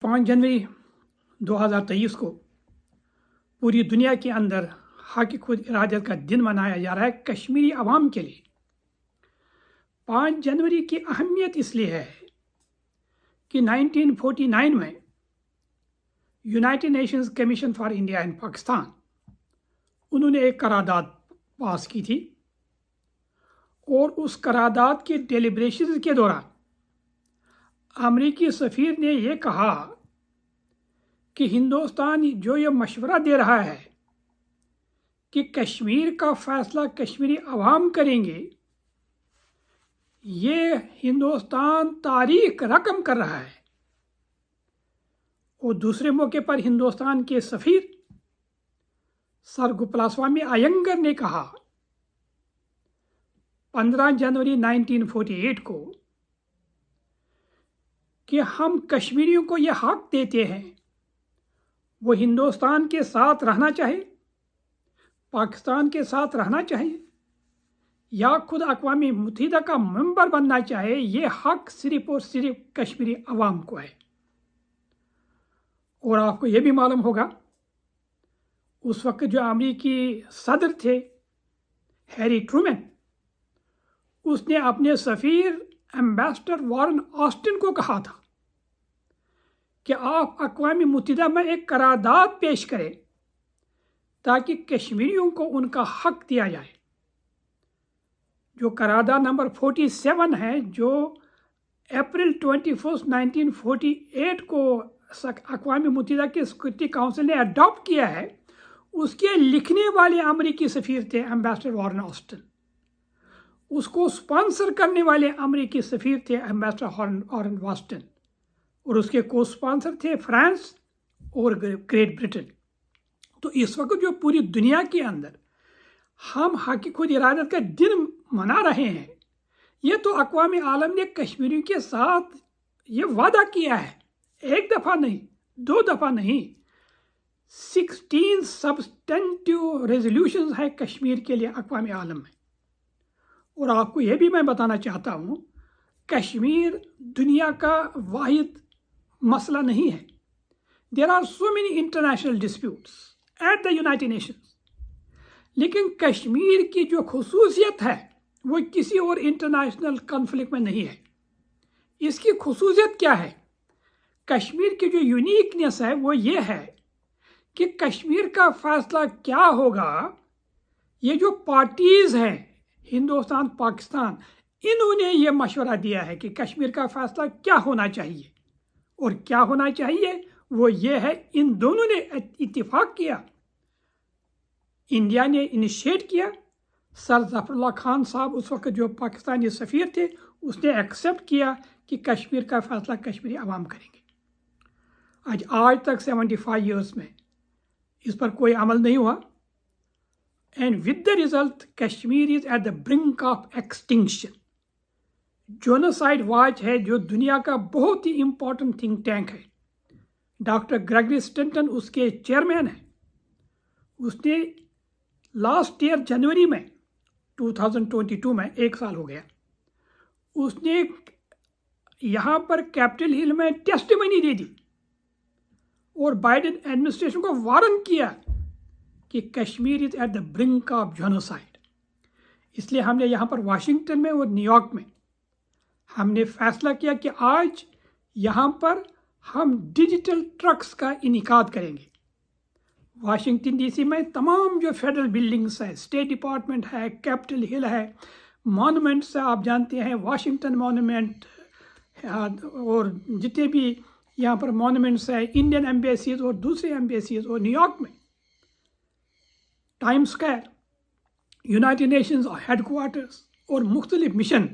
5 जनवरी 2023 को पूरी दुनिया के अंदर हक खुद इरादत का दिन मनाया जा रहा है कश्मीरी अवाम के लिए। 5 जनवरी की अहमियत इसलिए है कि 1949 में United Nations commission for India and Pakistan उन्होंने एक करारदाद पास की थी और उस करारदाद के डेलिब्रेशन के दौरान अमरीकी सफ़ीर ने यह कहा कि हिंदुस्तान जो ये मशवरा दे रहा है कि कश्मीर का फैसला कश्मीरी अवाम करेंगे, ये हिंदुस्तान तारीख रकम कर रहा है। और दूसरे मौके पर हिंदुस्तान के सफ़ीर सर गोपालस्वामी अयंगर ने कहा 15 जनवरी 1948 को कि हम कश्मीरियों को यह हक देते हैं वो हिंदुस्तान के साथ रहना चाहे, पाकिस्तान के साथ रहना चाहिए या खुद अक़वाम मुत्तहिदा का मेंबर बनना चाहे, ये हक सिर्फ और सिर्फ कश्मीरी अवाम को है। और आपको ये भी मालूम होगा उस वक्त जो अमरीकी सदर थे हैरी ट्रूमैन, उसने अपने सफ़ीर एम्बेसडर वॉरेन ऑस्टिन को कहा था कि आप अक़वाम मुत्तहिदा में एक करारदाद पेश करें ताकि कश्मीरियों को उनका हक दिया जाए। जो करारदाद नंबर 47 है, जो अप्रैल 21, 1948 को अक़वाम मुत्तहिदा के सिक्योरिटी काउंसिल ने अडॉप्ट किया है, उसके लिखने वाले अमरीकी सफ़ीर थे एम्बेसडर वॉरेन ऑस्टिन। उसको स्पॉन्सर करने वाले अमरीकी सफ़ीर थे एम्बेसडर वॉरेन ऑस्टिन और उसके को स्पॉन्सर थे फ्रांस और ग्रेट ब्रिटेन। तो इस वक्त जो पूरी दुनिया के अंदर हम हक खुद इरादत का दिन मना रहे हैं, ये तो अक़वाम आलम ने कश्मीरियों के साथ ये वादा किया है, एक दफ़ा नहीं, 2 दफ़ा नहीं, 16 सब्सटेंटिव रेजोल्यूशंस है कश्मीर के लिए अक़वाम आलम में। और आपको ये भी मैं बताना चाहता हूँ, कश्मीर दुनिया का वाहिद मसला नहीं है। There are so many international disputes at the United Nations, लेकिन कश्मीर की जो खुसूसियत है वो किसी और इंटरनेशनल कॉन्फ्लिक्ट में नहीं है। इसकी खुसूसियत क्या है? कश्मीर की जो यूनिकनेस है वो ये है कि कश्मीर का फैसला क्या होगा, ये जो पार्टीज़ हैं हिंदुस्तान, पाकिस्तान, इन्होंने ये मशवरा दिया है कि कश्मीर का फैसला क्या होना चाहिए। और क्या होना चाहिए वो ये है, इन दोनों ने इत्तिफाक किया, इंडिया ने इनिशिएट किया, सर ज़फ़रुल्लाह खान साहब उस वक्त जो पाकिस्तानी सफ़ीर थे उसने एक्सेप्ट किया कि कश्मीर का फैसला कश्मीरी अवाम करेंगे। आज तक 75 ईयर्स में इस पर कोई अमल नहीं हुआ। And with the result, Kashmir is at the brink of extinction. Genocide Watch है जो दुनिया का बहुत ही इम्पोर्टेंट थिंक टैंक है, डॉक्टर ग्रेगरी स्टेंटन उसके चेयरमैन है। उसने लास्ट ईयर जनवरी में 2022 में 1 साल हो गया, उसने यहाँ पर कैपिटल हिल में टेस्टिमनी दे दी और बाइडेन एडमिनिस्ट्रेशन को वार्न किया कि Kashmir is at the brink of genocide. इसलिए हमने यहाँ पर वाशिंगटन में और न्यूयॉर्क में हमने फैसला किया कि आज यहाँ पर हम डिजिटल ट्रक्स का इनेकाद करेंगे। वाशिंगटन डीसी में तमाम जो फेडरल बिल्डिंग्स है, स्टेट डिपार्टमेंट है, कैपिटल हिल है, मॉन्यूमेंट्स है, आप जानते हैं वाशिंगटन मॉन्यूमेंट और जितने भी यहाँ पर मॉन्यूमेंट्स है, इंडियन एम्बेसीज और दूसरे एम्बेसीज, और न्यूयॉर्क में time square, United Nations headquarters और मुख्तलिफ मिशन,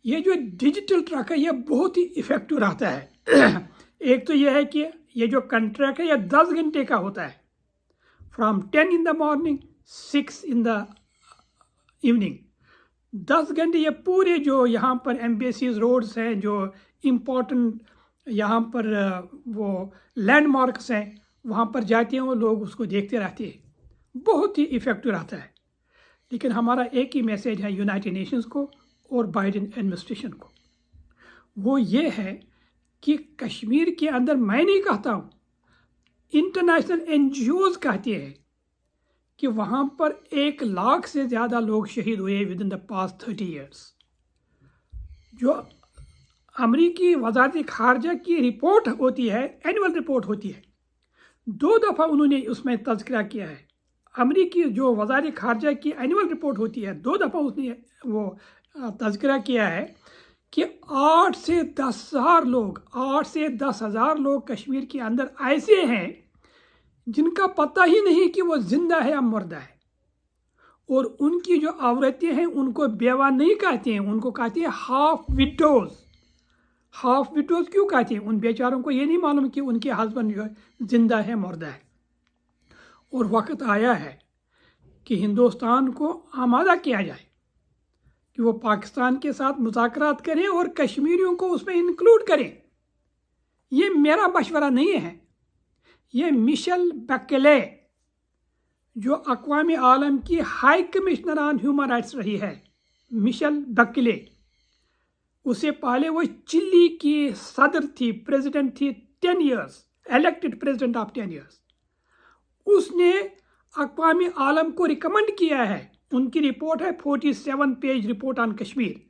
ये जो डिजिटल ट्रक है ये बहुत ही इफ़ेक्टिव रहता है। एक तो ये है कि ये जो कंट्रैक्ट है ये 10 घंटे का होता है, from 10 in the morning 6 in the evening। 10 घंटे ये पूरे जो यहाँ पर एम्बेसीज रोड्स हैं, जो इम्पोर्टेंट यहाँ पर वो लैंडमार्क्स हैं, वहाँ पर जाते हैं वो लोग, उसको देखते रहते हैं, बहुत ही इफ़ेक्टिव रहता है। लेकिन हमारा एक ही मैसेज है यूनाइटेड नेशंस को और बाइडेन एडमिनिस्ट्रेशन को, वो ये है कि कश्मीर के अंदर, मैं नहीं कहता हूँ, इंटरनेशनल NGOs कहते हैं कि वहाँ पर 1 लाख से ज़्यादा लोग शहीद हुए with in the past 30 years. जो अमरीकी वज़ारत ख़ारजा की रिपोर्ट होती है, एनुअल रिपोर्ट होती है, 2 दफ़ा उन्होंने उसमें तज़किरा किया है। अमरीकी जो वज़ारत ख़ारजा की एनुअल रिपोर्ट होती है, 2 दफ़ा उसने वो तज़किरा किया है कि 8 से 10,000 लोग कश्मीर के अंदर ऐसे हैं जिनका पता ही नहीं कि वो जिंदा है या मुर्दा है। और उनकी जो औरतें हैं उनको बेवा नहीं कहते हैं, उनको कहते हैं हाफ विडोज। हाफ विडोज क्यों कहते हैं? उन बेचारों को ये नहीं मालूम कि उनके हस्बैंड जो है जिंदा है मुर्दा है। और वक्त आया है कि हिंदुस्तान को आमादा किया जाए कि वो पाकिस्तान के साथ मुज़ाकरात करें और कश्मीरियों को उसमें इंक्लूड करें। ये मेरा मशवरा नहीं है, ये मिशेल बैकेले जो अक़वाम आलम की high commissioner on human rights रही है, मिशेल बैकेले, उससे पहले वो चिली की सदर थी, प्रेसिडेंट थी 10 years, elected president of 10 years. उसने अक़वाम आलम को रिकमेंड किया है, उनकी रिपोर्ट है 47 page report on Kashmir,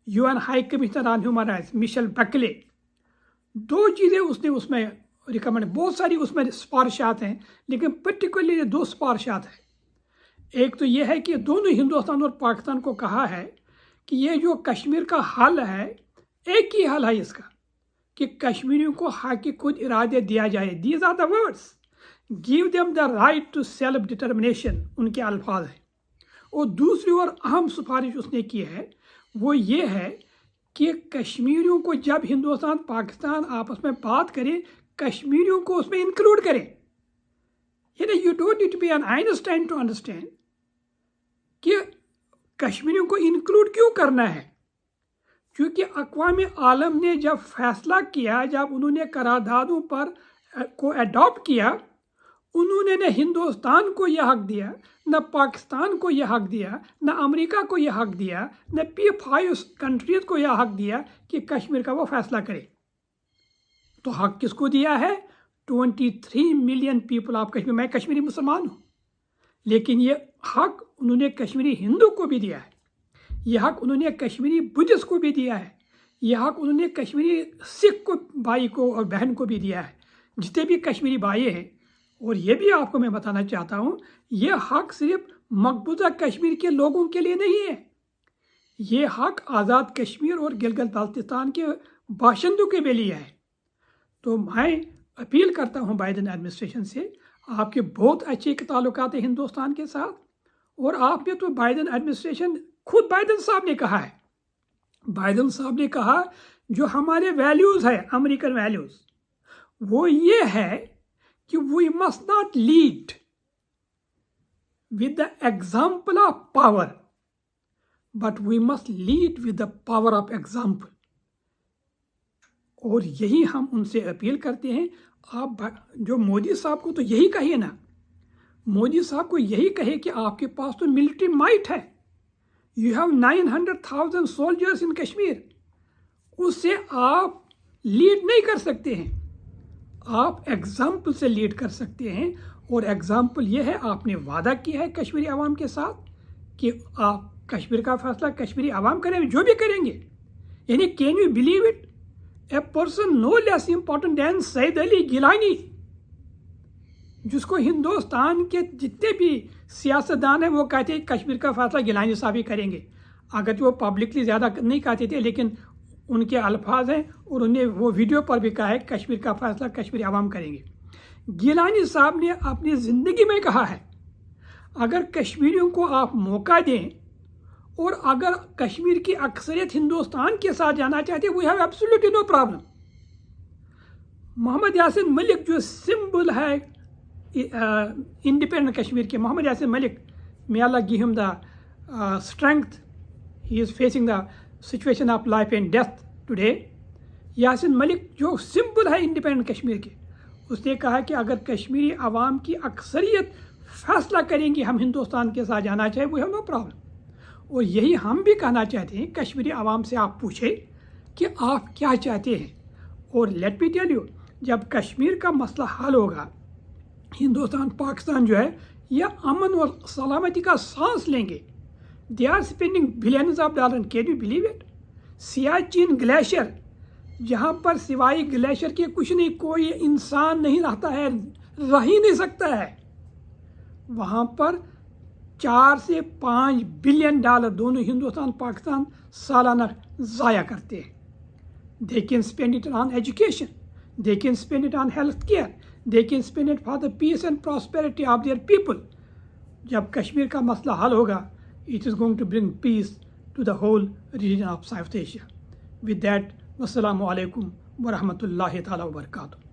UN high commissioner on human rights Michelle Bachelet. 2 चीज़ें उसने उसमें रिकमेंड, बहुत सारी उसमें सिफारिशात हैं, लेकिन पर्टिकुलरली 2 सिफारिशात हैं। एक तो ये है कि दोनों हिंदुस्तान और पाकिस्तान को कहा है कि ये जो कश्मीर का हल है, एक ही हल है इसका, कि कश्मीरियों को हक खुद इरादे दिया जाए। These are the words, give them the right to self determination, उनके अल्फाज हैं। और दूसरी और अहम सिफारिश उसने की है, वो ये है कि कश्मीरियों को जब हिंदुस्तान पाकिस्तान आपस में बात करें, कश्मीरियों को उसमें इंक्लूड करें। यानी you don't need to be an Einstein to understand कि कश्मीरियों को इंक्लूड क्यों करना है। क्योंकि अक़वाम आलम ने जब फैसला किया, जब उन्होंने करारदादों पर को अडॉप्ट किया, उन्होंने न हिंदुस्तान को यह हक दिया, न पाकिस्तान को यह हक दिया, न अमेरिका को यह हक दिया, न P5 कंट्रीज को यह हक दिया कि कश्मीर का वो फैसला करे। तो हक किसको दिया है? 23 मिलियन पीपल ऑफ कश्मीर। मैं कश्मीरी मुसलमान हूँ, लेकिन ये हक उन्होंने कश्मीरी हिंदू को भी दिया है, यह हक उन्होंने कश्मीरी बुद्धिस्ट को भी दिया है, यह हक उन्होंने कश्मीरी सिख को, भाई को और बहन को भी दिया है, जितने भी कश्मीरी भाई हैं। और ये भी आपको मैं बताना चाहता हूँ, ये हक सिर्फ मकबूजा कश्मीर के लोगों के लिए नहीं है, ये हक आज़ाद कश्मीर और गिलगित बाल्टिस्तान के बाशिंदों के लिए है। तो मैं अपील करता हूँ बाइडन एडमिनिस्ट्रेशन से, आपके बहुत अच्छे ताल्लुकात हैं हिंदुस्तान के साथ, और आपने तो बाइडन एडमिनिस्ट्रेशन, खुद बाइडन साहब ने कहा है, बाइडन साहब ने कहा जो हमारे वैल्यूज़ है, अमेरिकन वैल्यूज़, वो ये है कि we must not lead with the example of power, but we must lead with the power of example. और यही हम उनसे अपील करते हैं। आप जो मोदी साहब को तो यही कहिए ना, मोदी साहब को यही कहे कि आपके पास तो मिलिट्री माइट है, you have 900,000 soldiers in Kashmir, उससे आप लीड नहीं कर सकते हैं, आप एग्जाम्पल से लीड कर सकते हैं। और एग्जाम्पल ये है, आपने वादा किया है कश्मीरी आवाम के साथ कि आप कश्मीर का फैसला कश्मीरी आवाम करेंगे, जो भी करेंगे। यानी can you believe it, a person no less important than Syed Ali Geelani, जिसको हिंदुस्तान के जितने भी सियासतदान हैं वो कहते हैं कश्मीर का फैसला गिलानी साहब ही करेंगे। अगर वो पब्लिकली ज़्यादा नहीं कहते थे, लेकिन उनके अल्फाज हैं, और उन्हें वो वीडियो पर भी कहा है कश्मीर का फैसला कश्मीरी आवाम करेंगे। गिलानी साहब ने अपनी ज़िंदगी में कहा है, अगर कश्मीरियों को आप मौका दें और अगर कश्मीर की अक्सरियत हिंदुस्तान के साथ जाना चाहते, we have absolutely no problem. Mohammad Yasin Malik जो सिंबल है इंडिपेंडेंट कश्मीर के, Mohammad Yasin Malik, may Allah give him the strength, he is facing the situation of life and death today. Yasin Malik जो सिंबल है इंडिपेंडेंट कश्मीर के, उसने कहा कि अगर कश्मीरी आवाम की अक्सरियत फैसला करेंगे हम हिंदुस्तान के साथ जाना चाहे, वो है नो प्रॉब्लम। और यही हम भी कहना चाहते हैं, कश्मीरी आवाम से आप पूछें कि आप क्या चाहते हैं, اور لیٹ می ٹیل یو، جب کشمیر کا مسئلہ حل ہوگا، ہندوستان پاکستان جو ہے یہ امن اور سلامتی کا سانس لیں گے. They are spending billions of dollar. Can you believe it? Siachen glacier, جہاں پر سوائے گلیشیئر کے کچھ نہیں، کوئی انسان نہیں رہتا ہے، رہ ہی نہیں سکتا ہے، وہاں پر 4 سے 5 بلین ڈالر دونوں ہندوستان پاکستان سالانہ ضائع کرتے ہیں. They can spend it on education. They can spend it on health care. They can spend it for the peace and prosperity of their people. جب کشمیر کا مسئلہ حل ہوگا, it is going to bring peace to the whole region of South Asia. With that, wassalamu alaikum wa rahmatullahi ta'ala wa barakatuh.